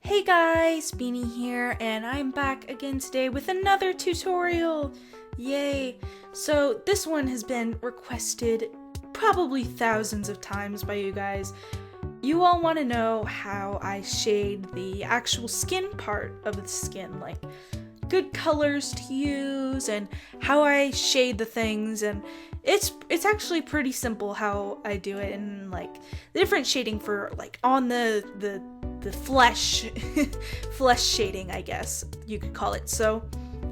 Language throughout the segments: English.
Hey guys, Beanie here, and I'm back again today with another tutorial! Yay! So this one has been requested probably thousands of times by you guys. You all want to know how I shade the actual skin part of the skin, like good colors to use and how I shade the things, and it's actually pretty simple how I do it, and like the different shading for like on the flesh flesh shading, I guess you could call it. So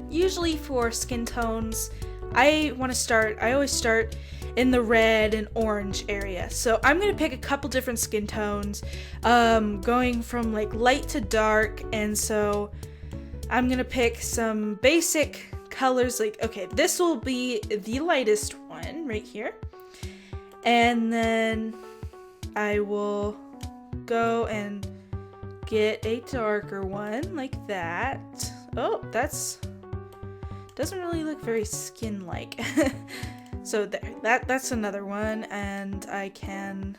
usually for skin tones, I always start in the red and orange area. So I'm gonna pick a couple different skin tones, going from like light to dark, and so I'm gonna pick some basic colors. Like, okay, this will be the lightest one right here, and then I will go and get a darker one like that. Oh, doesn't really look very skin-like. So there, that's another one, and I can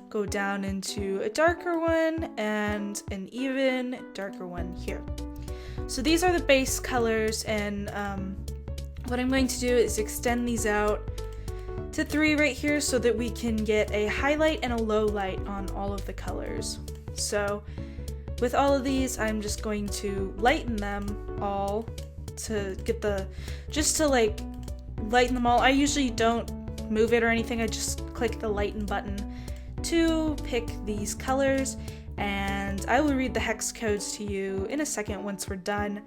go down into a darker one and an even darker one here. So these are the base colors, and what I'm going to do is extend these out to 3 right here so that we can get a highlight and a low light on all of the colors. So with all of these, I'm just going to lighten them all to get like lighten them all. I usually don't move it or anything. I just click the lighten button to pick these colors, and I will read the hex codes to you in a second once we're done.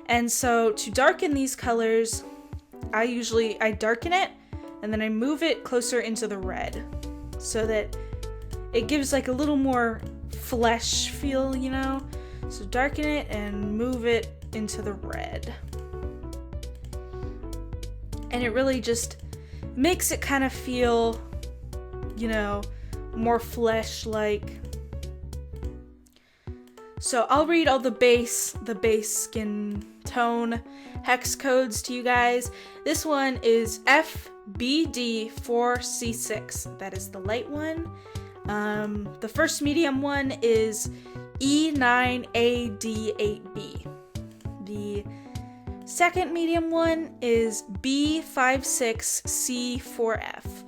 And so to darken these colors, I darken it and then I move it closer into the red so that it gives like a little more flesh feel, you know? So darken it and move it into the red. And it really just makes it kind of feel, you know, more flesh-like. So I'll read all the base skin tone hex codes to you guys. This one is FBD4C6. That is the light one. The first medium one is E9AD8B. The second medium one is B56C4F.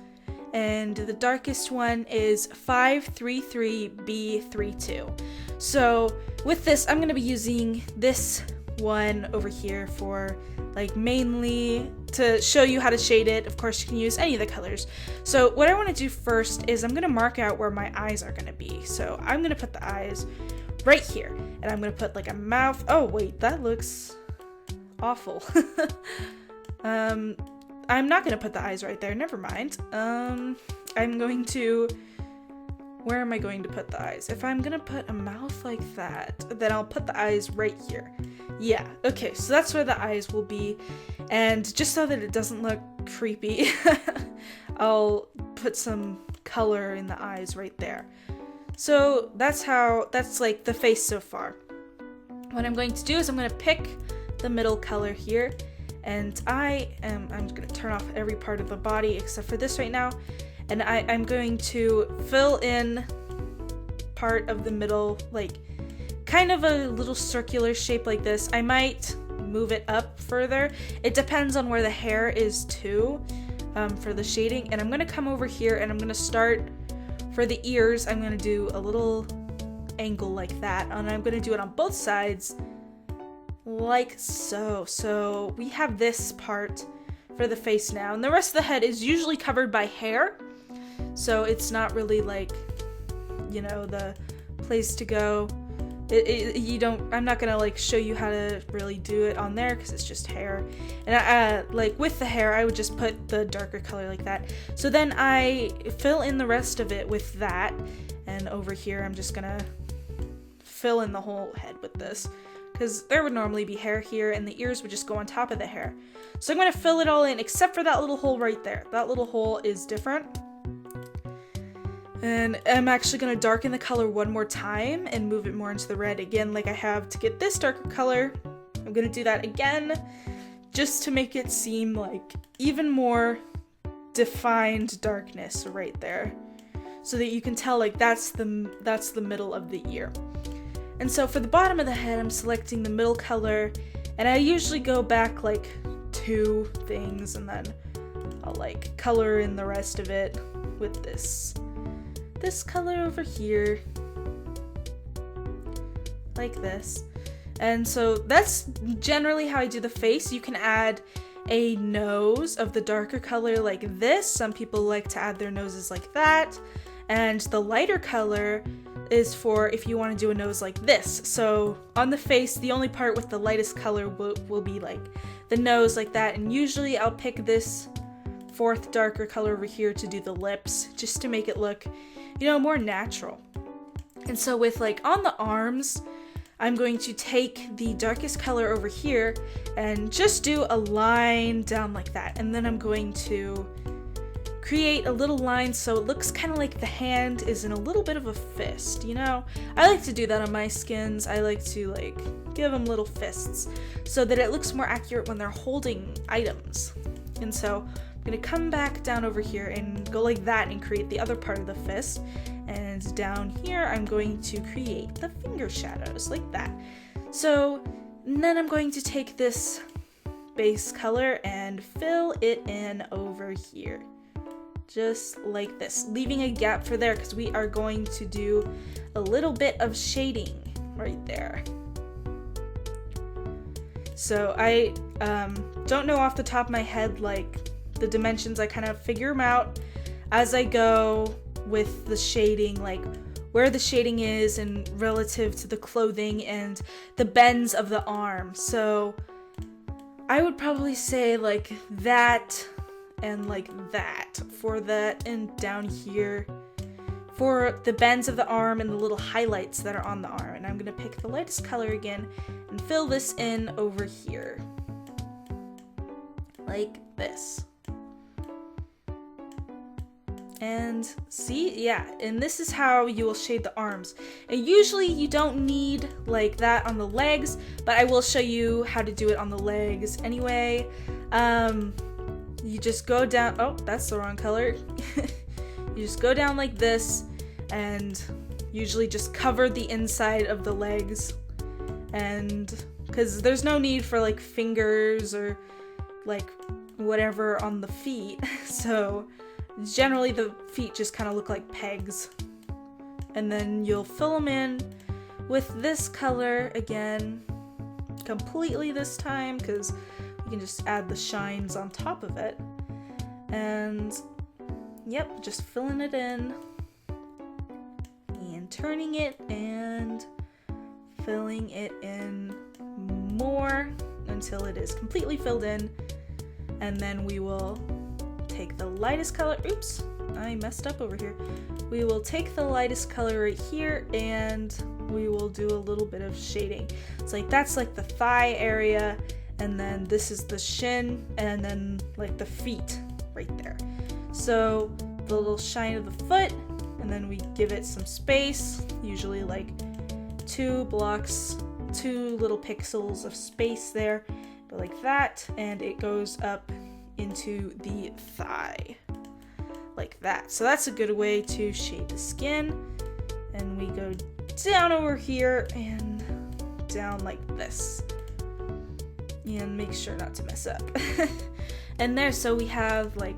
And the darkest one is 533B32. So with this, I'm going to be using this one over here for like mainly to show you how to shade it. Of course, you can use any of the colors. So what I want to do first is I'm going to mark out where my eyes are going to be. So I'm going to put the eyes right here, and I'm going to put like a mouth. Oh wait, that looks awful. I'm not going to put the eyes right there. Never mind. Where am I going to put the eyes? If I'm going to put a mouth like that, then I'll put the eyes right here. Yeah, okay, so that's where the eyes will be. And just so that it doesn't look creepy, I'll put some color in the eyes right there. So that's like the face so far. What I'm going to do is I'm going to pick the middle color here, and I'm going to turn off every part of the body except for this right now, and I'm going to fill in part of the middle, like kind of a little circular shape like this. I might move it up further. It depends on where the hair is too, for the shading. And I'm going to come over here and I'm going to start for the ears. I'm going to do a little angle like that, and I'm going to do it on both sides like so. So we have this part for the face now, and the rest of the head is usually covered by hair, so it's not really like, you know, the place to go. I'm not gonna like show you how to really do it on there because it's just hair. And like with the hair, I would just put the darker color like that. So then I fill in the rest of it with that, and over here I'm just gonna fill in the whole head with this, because there would normally be hair here and the ears would just go on top of the hair. So I'm going to fill it all in except for that little hole right there. That little hole is different. And I'm actually going to darken the color one more time and move it more into the red again, like I have to get this darker color. I'm going to do that again just to make it seem like even more defined darkness right there. so that you can tell like that's the middle of the ear. And so for the bottom of the head, I'm selecting the middle color, and I usually go back like 2 things, and then I'll like color in the rest of it with this color over here, like this. And so that's generally how I do the face. You can add a nose of the darker color like this. Some people like to add their noses like that. And the lighter color is for if you want to do a nose like this. So on the face, the only part with the lightest color will be like the nose like that. And usually I'll pick this 4th darker color over here to do the lips, just to make it look, you know, more natural. And so with like on the arms, I'm going to take the darkest color over here and just do a line down like that. And then I'm going to create a little line so it looks kind of like the hand is in a little bit of a fist, you know? I like to do that on my skins. I like to like give them little fists so that it looks more accurate when they're holding items. And so I'm gonna come back down over here and go like that and create the other part of the fist. And down here, I'm going to create the finger shadows like that. So then I'm going to take this base color and fill it in over here. Just like this, leaving a gap for there because we are going to do a little bit of shading right there. So I don't know off the top of my head like the dimensions. I kind of figure them out as I go with the shading, like where the shading is and relative to the clothing and the bends of the arm. So I would probably say like that and like that for that, and down here for the bends of the arm and the little highlights that are on the arm. And I'm gonna pick the lightest color again and fill this in over here like this. And see, yeah, and this is how you will shade the arms. And usually you don't need like that on the legs, but I will show you how to do it on the legs anyway. You just go down, oh, that's the wrong color. You just go down like this and usually just cover the inside of the legs. And because there's no need for like fingers or like whatever on the feet. So generally the feet just kind of look like pegs. And then you'll fill them in with this color again, completely this time, because you can just add the shines on top of it. And yep, just filling it in and turning it and filling it in more until it is completely filled in. And then we will take the lightest color, oops, I messed up over here. We will take the lightest color right here and we will do a little bit of shading. It's like that's like the thigh area, and then this is the shin, and then like the feet right there. So the little shine of the foot, and then we give it some space, usually like 2 blocks, 2 little pixels of space there, but like that, and it goes up into the thigh like that. So that's a good way to shade the skin. And we go down over here and down like this, and make sure not to mess up. And there, so we have like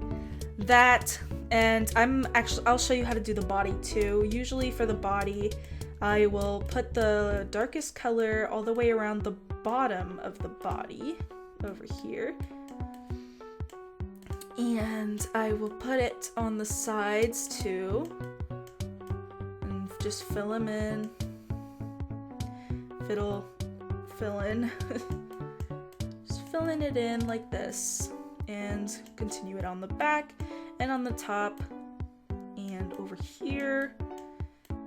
that. And I'll show you how to do the body too. Usually for the body, I will put the darkest color all the way around the bottom of the body over here. And I will put it on the sides too, and just fill them in. Fill in. Just filling it in like this, and continue it on the back and on the top and over here,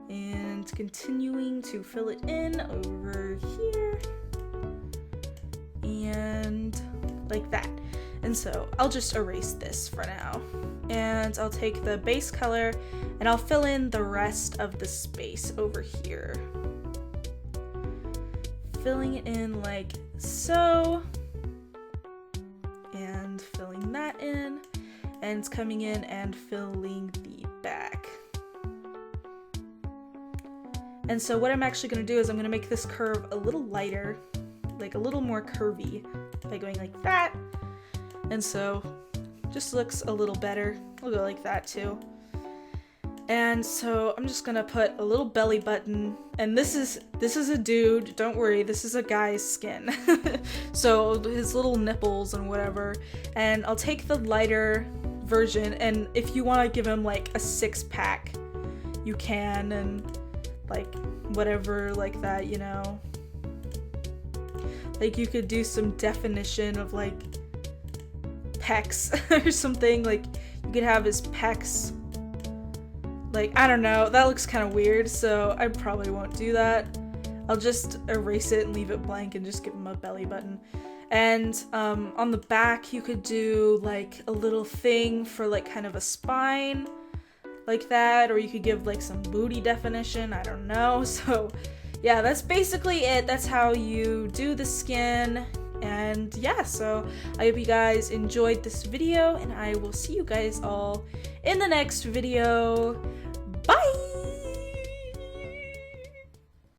and continuing to fill it in over here and like that. And so I'll just erase this for now, and I'll take the base color and I'll fill in the rest of the space over here. Filling it in like so, and filling that in, and it's coming in and filling the back And so what I'm actually going to do is I'm going to make this curve a little lighter, like a little more curvy by going like that. And so just looks a little better. We'll go like that too. And so I'm just gonna put a little belly button, and this is a dude, don't worry, this is a guy's skin. So his little nipples and whatever, and I'll take the lighter version, and if you want to give him like a 6-pack, you can, and like whatever like that, you know. Like you could do some definition of like pecs or something, like you could have his pecs. Like, I don't know, that looks kind of weird, so I probably won't do that. I'll just erase it and leave it blank and just give him a belly button. And on the back, you could do like a little thing for like kind of a spine, like that, or you could give like some booty definition, I don't know. So yeah, that's basically it. That's how you do the skin. And yeah, so I hope you guys enjoyed this video, and I will see you guys all in the next video. Bye!